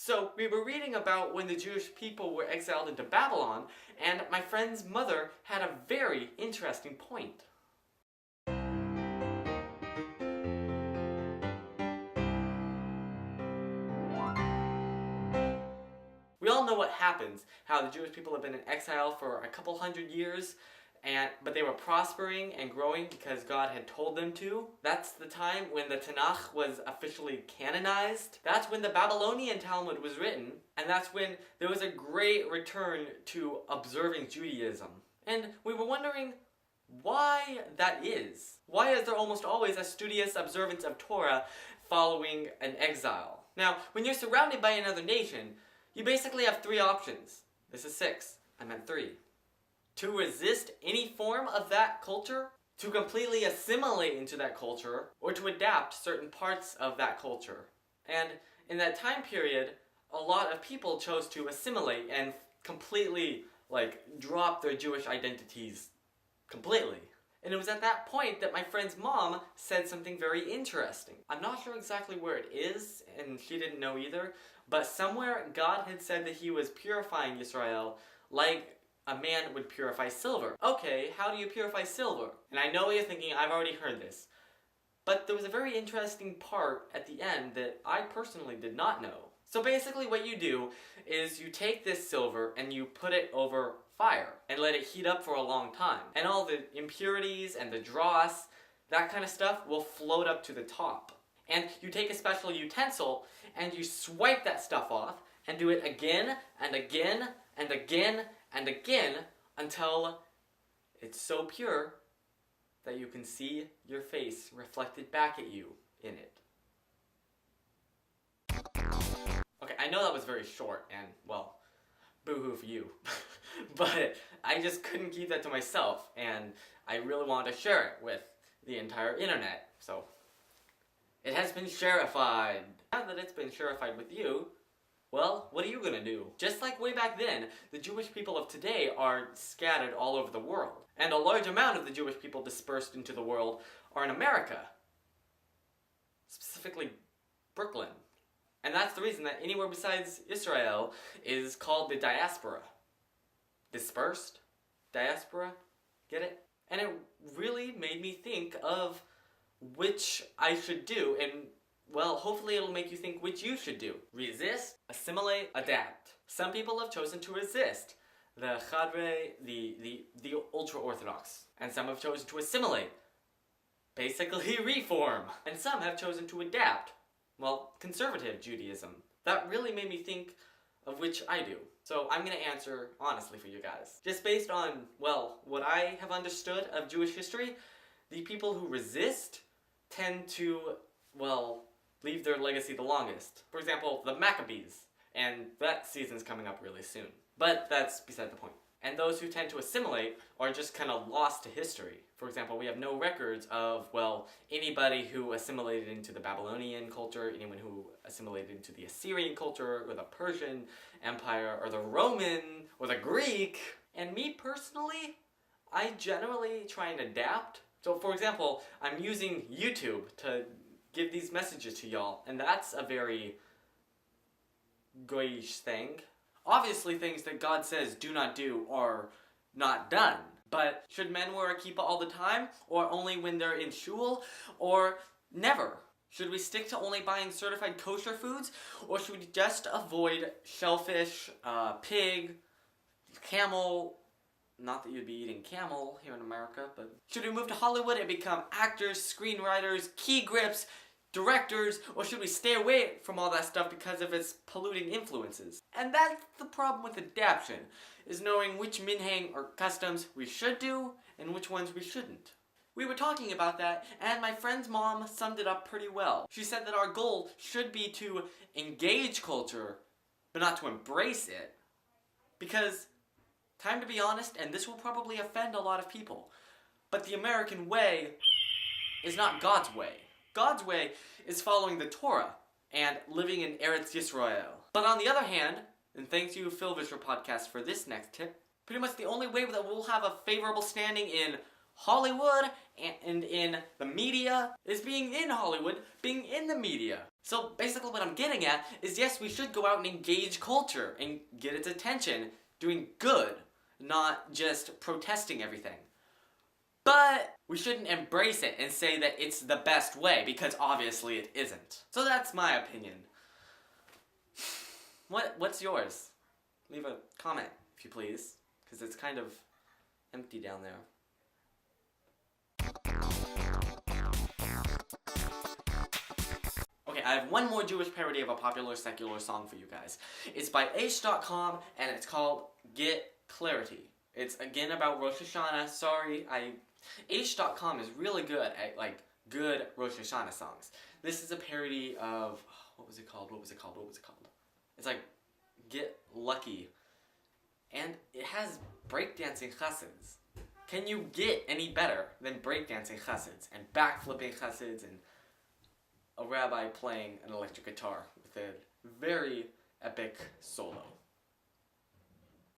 So we were reading about when the Jewish people were exiled into Babylon, and my friend's mother had a very interesting point. We all know what happens, how the Jewish people have been in exile for a couple hundred years, but they were prospering and growing because God had told them to. That's the time when the Tanakh was officially canonized. That's when the Babylonian Talmud was written, and that's when there was a great return to observing Judaism. And we were wondering why that is. Why is there almost always a studious observance of Torah following an exile? Now, when you're surrounded by another nation, you basically have three options. This is 6. I meant 3. To resist any form of that culture, to completely assimilate into that culture, or to adapt certain parts of that culture. And in that time period, a lot of people chose to assimilate and completely, drop their Jewish identities completely. And it was at that point that my friend's mom said something very interesting. I'm not sure exactly where it is, and she didn't know either, but somewhere God had said that he was purifying Israel like a man would purify silver. Okay, how do you purify silver? And I know what you're thinking, I've already heard this. But there was a very interesting part at the end that I personally did not know. So basically what you do is you take this silver and you put it over fire and let it heat up for a long time. And all the impurities and the dross, that kind of stuff will float up to the top. And you take a special utensil and you swipe that stuff off and do it again and again and again and again until it's so pure that you can see your face reflected back at you in it. Okay, I know that was very short and, well, boo-hoo for you. But I just couldn't keep that to myself, and I really wanted to share it with the entire internet, so it has been sharified. Now that it's been sharified with you, well, what are you gonna do? Just like way back then, the Jewish people of today are scattered all over the world. And a large amount of the Jewish people dispersed into the world are in America. Specifically, Brooklyn. And that's the reason that anywhere besides Israel is called the diaspora. Dispersed? Diaspora? Get it? And it really made me think of which I should do, and well, hopefully it'll make you think which you should do. Resist, assimilate, adapt. Some people have chosen to resist. The Chadre, the ultra-Orthodox. And some have chosen to assimilate. Basically reform. And some have chosen to adapt. Well, conservative Judaism. That really made me think of which I do. So I'm going to answer honestly for you guys. Just based on, well, what I have understood of Jewish history, the people who resist tend to, well, leave their legacy the longest. For example, the Maccabees, and that season's coming up really soon. But that's beside the point. And those who tend to assimilate are just kind of lost to history. For example, we have no records of, well, anybody who assimilated into the Babylonian culture, anyone who assimilated into the Assyrian culture, or the Persian Empire, or the Roman, or the Greek. And me personally, I generally try and adapt. So for example, I'm using YouTube to give these messages to y'all, and that's a very goyish thing. Obviously things that God says do not do are not done. But should men wear a kippah all the time? Or only when they're in shul? Or never? Should we stick to only buying certified kosher foods? Or should we just avoid shellfish, pig, camel? Not that you'd be eating camel here in America, but should we move to Hollywood and become actors, screenwriters, key grips, directors, or should we stay away from all that stuff because of its polluting influences? And that's the problem with adaptation, is knowing which minhag or customs we should do and which ones we shouldn't. We were talking about that, and my friend's mom summed it up pretty well. She said that our goal should be to engage culture, but not to embrace it. Because, time to be honest, and this will probably offend a lot of people, but the American way is not God's way. God's way is following the Torah and living in Eretz Yisrael. But on the other hand, and thanks you Phil Vischer Podcast for this next tip, pretty much the only way that we'll have a favorable standing in Hollywood and in the media is being in Hollywood, being in the media. So basically what I'm getting at is, yes, we should go out and engage culture and get its attention doing good, not just protesting everything. But we shouldn't embrace it and say that it's the best way, because obviously it isn't. So that's my opinion. What's yours? Leave a comment, if you please, because it's kind of empty down there. Okay, I have one more Jewish parody of a popular secular song for you guys. It's by Aish.com, and it's called Get Clarity. It's again about Rosh Hashanah. Sorry, Aish.com is really good at, good Rosh Hashanah songs. This is a parody of, what was it called? It's like, Get Lucky. And it has breakdancing chassids. Can you get any better than breakdancing chassids and backflipping chassids and a rabbi playing an electric guitar with a very epic solo?